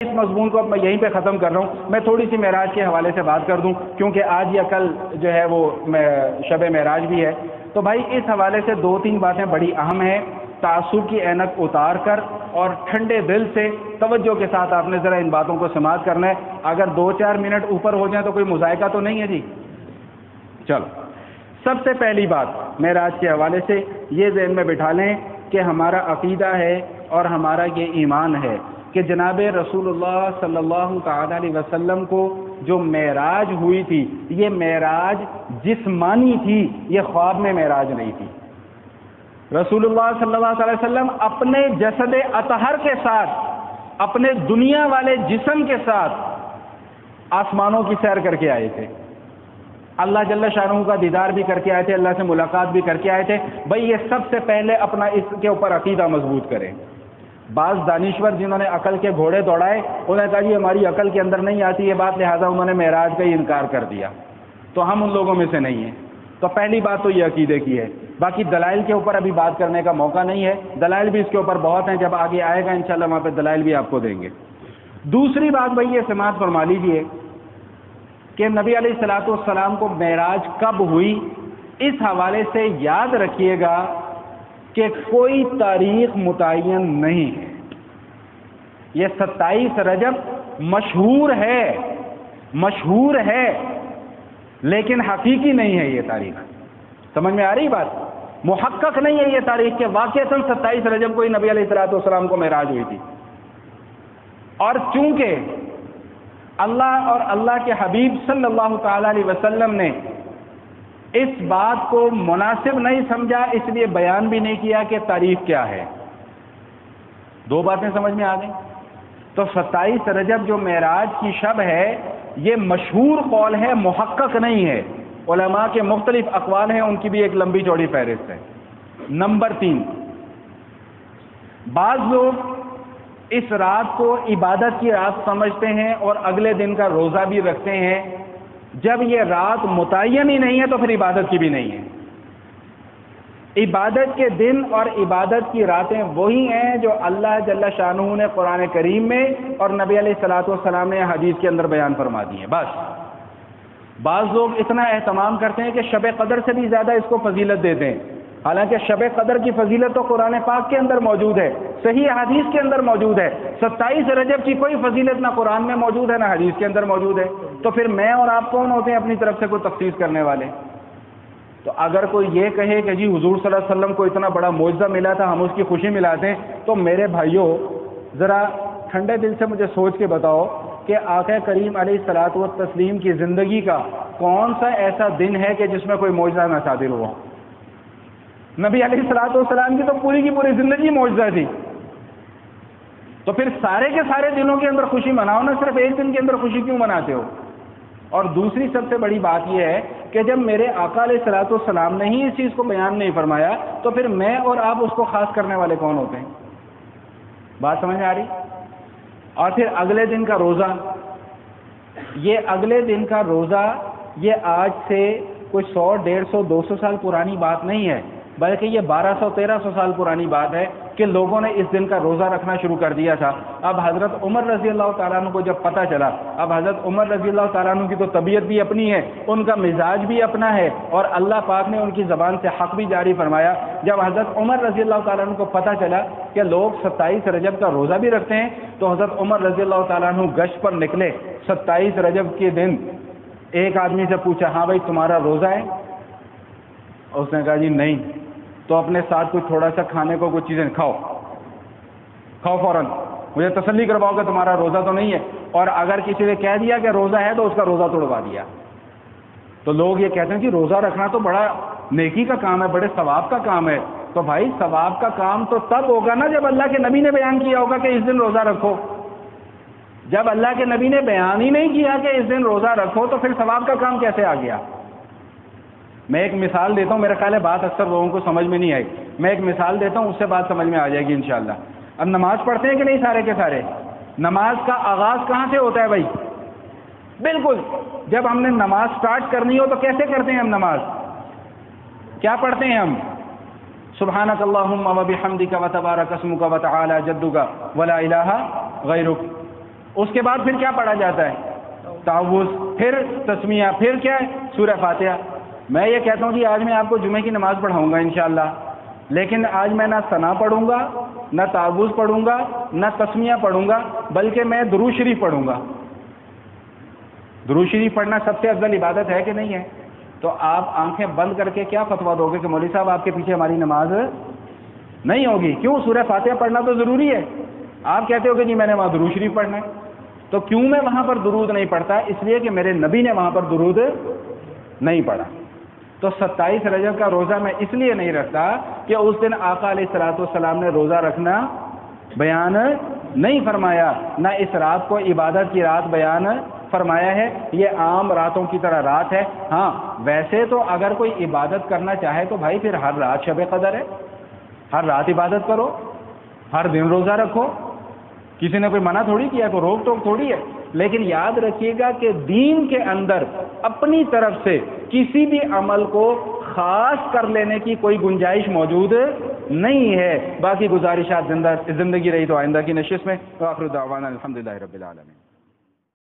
اس مضمون کو اب میں یہیں پہ ختم کر رہا ہوں. میں تھوڑی سی معراج کے حوالے سے بات کر دوں کیونکہ آج یا کل جو ہے وہ شب معراج بھی ہے. تو بھائی اس حوالے سے 2-3 باتیں بڑی اہم ہیں. تعصب کی اینک اتار کر اور ٹھنڈے دل سے توجہ کے ساتھ آپ نے ذرا ان باتوں کو سماعت کرنا ہے. اگر 2-4 منٹ اوپر ہو جائیں تو کوئی مذائقہ تو نہیں ہے جی. چلو، سب سے پہلی بات معراج کے حوالے سے یہ ذہن میں بٹھا لیں کہ ہمارا عقیدہ ہے اور ہمارا یہ ایمان ہے کہ جناب رسول اللہ صلی اللہ تعالی علیہ وسلم کو جو معراج ہوئی تھی یہ معراج جسمانی تھی، یہ خواب میں معراج نہیں تھی. رسول اللہ صلی اللہ علیہ وسلم اپنے جسد اطہر کے ساتھ، اپنے دنیا والے جسم کے ساتھ آسمانوں کی سیر کر کے آئے تھے. اللہ جل شانہ کا دیدار بھی کر کے آئے تھے، اللہ سے ملاقات بھی کر کے آئے تھے. بھائی یہ سب سے پہلے اپنا اس کے اوپر عقیدہ مضبوط کریں. بعض دانشور جنہوں نے عقل کے گھوڑے دوڑائے انہوں نے کہا جی ہماری عقل کے اندر نہیں آتی یہ بات، لہٰذا انہوں نے معراج کا ہی انکار کر دیا. تو ہم ان لوگوں میں سے نہیں ہیں. تو پہلی بات تو یہ عقیدے کی ہے. باقی دلائل کے اوپر ابھی بات کرنے کا موقع نہیں ہے، دلائل بھی اس کے اوپر بہت ہیں، جب آگے آئے گا انشاءاللہ وہاں پہ دلائل بھی آپ کو دیں گے. دوسری بات بھائی یہ سماعت فرما لیجیے کہ نبی علیہ الصلوۃ والسلام کو معراج کب ہوئی، اس حوالے سے یاد رکھیے گا کہ کوئی تاریخ متعین نہیں ہے. یہ 27 رجب مشہور ہے لیکن حقیقی نہیں ہے یہ تاریخ. سمجھ میں آ رہی بات؟ محقق نہیں ہے یہ تاریخ کہ واقعتاً 27 رجب کو ہی نبی علیہ الصلوۃ والسلام کو معراج ہوئی تھی. اور چونکہ اللہ اور اللہ کے حبیب صلی اللہ تعالی علیہ وسلم نے اس بات کو مناسب نہیں سمجھا، اس لیے بیان بھی نہیں کیا کہ تاریخ کیا ہے. 2 باتیں سمجھ میں آ گئیں. تو 27 رجب جو معراج کی شب ہے یہ مشہور قول ہے، محقق نہیں ہے. علماء کے مختلف اقوال ہیں، ان کی بھی ایک لمبی چوڑی فہرست ہے. نمبر 3، بعض لوگ اس رات کو عبادت کی رات سمجھتے ہیں اور اگلے دن کا روزہ بھی رکھتے ہیں. جب یہ رات متعین ہی نہیں ہے تو پھر عبادت کی بھی نہیں ہے. عبادت کے دن اور عبادت کی راتیں وہی ہیں جو اللہ جل شانہ نے قرآن کریم میں اور نبی علیہ الصلوۃ والسلام نے حدیث کے اندر بیان فرما دی ہیں. بس بعض لوگ اتنا اہتمام کرتے ہیں کہ شب قدر سے بھی زیادہ اس کو فضیلت دیتے ہیں، حالانکہ شب قدر کی فضیلت تو قرآن پاک کے اندر موجود ہے، صحیح حدیث کے اندر موجود ہے. 27 رجب کی کوئی فضیلت نہ قرآن میں موجود ہے نہ حدیث کے اندر موجود ہے. تو پھر میں اور آپ کون ہوتے ہیں اپنی طرف سے کوئی تخصیص کرنے والے؟ تو اگر کوئی یہ کہے کہ جی حضور صلی اللہ علیہ وسلم کو اتنا بڑا معجزہ ملا تھا ہم اس کی خوشی ملاتے ہیں، تو میرے بھائیوں ذرا ٹھنڈے دل سے مجھے سوچ کے بتاؤ کہ آقا کریم علیہ الصلوۃ والتسلیم کی زندگی کا کون سا ایسا دن ہے کہ جس میں کوئی معجزہ نہ صادر ہوا؟ نبی علیہ الصلوۃ والسلام کی تو پوری کی پوری زندگی معجزہ تھی. تو پھر سارے کے سارے دنوں کے اندر خوشی مناؤ نا، صرف ایک دن کے اندر خوشی کیوں مناتے ہو؟ اور دوسری سب سے بڑی بات یہ ہے کہ جب میرے آقا علیہ الصلوۃ والسلام نے ہی اس چیز کو بیان نہیں فرمایا تو پھر میں اور آپ اس کو خاص کرنے والے کون ہوتے ہیں؟ بات سمجھ میں آ رہی؟ اور پھر اگلے دن کا روزہ، یہ اگلے دن کا روزہ یہ آج سے کوئی 100 150 200 سال پرانی بات نہیں ہے، بلکہ یہ 1200 1300 سال پرانی بات ہے کہ لوگوں نے اس دن کا روزہ رکھنا شروع کر دیا تھا. اب حضرت عمر رضی اللہ تعالیٰ عنہ کو جب پتہ چلا، اب حضرت عمر رضی اللہ تعالیٰ عنہ کی تو طبیعت بھی اپنی ہے، ان کا مزاج بھی اپنا ہے، اور اللہ پاک نے ان کی زبان سے حق بھی جاری فرمایا. جب حضرت عمر رضی اللہ تعالیٰ عنہ کو پتہ چلا کہ لوگ 27 رجب کا روزہ بھی رکھتے ہیں، تو حضرت عمر رضی اللہ تعالیٰ عنہ گشت پر نکلے. 27 رجب کے دن ایک آدمی سے پوچھا ہاں بھائی تمہارا روزہ ہے؟ اس نے کہا جی نہیں. تو اپنے ساتھ کچھ تھوڑا سا کھانے کو کچھ چیزیں کھاؤ فوراً، مجھے تسلی کرواؤ کہ تمہارا روزہ تو نہیں ہے. اور اگر کسی نے کہہ دیا کہ روزہ ہے تو اس کا روزہ توڑوا دیا. تو لوگ یہ کہتے ہیں کہ روزہ رکھنا تو بڑا نیکی کا کام ہے، بڑے ثواب کا کام ہے. تو بھائی ثواب کا کام تو تب ہوگا نا جب اللہ کے نبی نے بیان کیا ہوگا کہ اس دن روزہ رکھو. جب اللہ کے نبی نے بیان ہی نہیں کیا کہ اس دن روزہ رکھو تو پھر ثواب کا کام کیسے آ گیا؟ میں ایک مثال دیتا ہوں، میرا خیال ہے بات اکثر لوگوں کو سمجھ میں نہیں آئی. میں ایک مثال دیتا ہوں، اس سے بات سمجھ میں آ جائے گی انشاءاللہ. اب نماز پڑھتے ہیں کہ نہیں سارے کے سارے؟ نماز کا آغاز کہاں سے ہوتا ہے بھائی؟ بالکل جب ہم نے نماز سٹارٹ کرنی ہو تو کیسے کرتے ہیں ہم نماز؟ کیا پڑھتے ہیں ہم؟ سبحانک اللہم و بحمدک و تبارک اسمک و تعالی جدک ولا الہ غیرک. اس کے بعد پھر کیا پڑھا جاتا ہے؟ تعوذ، پھر تسمیہ، پھر کیا ہے؟ سورہ فاتحہ۔ میں یہ کہتا ہوں جی آج میں آپ کو جمعے کی نماز پڑھاؤں گا انشاءاللہ، لیکن آج میں نہ ثنا پڑھوں گا، نہ تعوذ پڑھوں گا، نہ تسمیہ پڑھوں گا، بلکہ میں درود شریف پڑھوں گا۔ درود شریف پڑھنا سب سے افضل عبادت ہے کہ نہیں ہے؟ تو آپ آنکھیں بند کر کے کیا فتویٰ دو گے کہ مولوی صاحب آپ کے پیچھے ہماری نماز نہیں ہوگی؟ کیوں؟ سورہ فاتحہ پڑھنا تو ضروری ہے۔ آپ کہتے ہو کہ جی میں نے وہاں درود شریف پڑھنا ہے، تو کیوں میں وہاں پر درود نہیں پڑھتا؟ اس لیے کہ میرے نبی نے وہاں پر درود نہیں پڑھا۔ تو 27 رجب کا روزہ میں اس لیے نہیں رکھتا کہ اس دن آقا علیہ الصلوۃ والسلام نے روزہ رکھنا بیان نہیں فرمایا، نہ اس رات کو عبادت کی رات بیان فرمایا ہے، یہ عام راتوں کی طرح رات ہے۔ ہاں ویسے تو اگر کوئی عبادت کرنا چاہے تو بھائی پھر ہر رات شب قدر ہے، ہر رات عبادت کرو، ہر دن روزہ رکھو، کسی نے کوئی منع تھوڑی کیا، کوئی روک ٹوک تھوڑی ہے۔ لیکن یاد رکھیے گا کہ دین کے اندر اپنی طرف سے کسی بھی عمل کو خاص کر لینے کی کوئی گنجائش موجود نہیں ہے۔ باقی گزارشات زندگی رہی تو آئندہ کی نشست میں۔ وآخر دعوانا الحمدللہ رب العالمین۔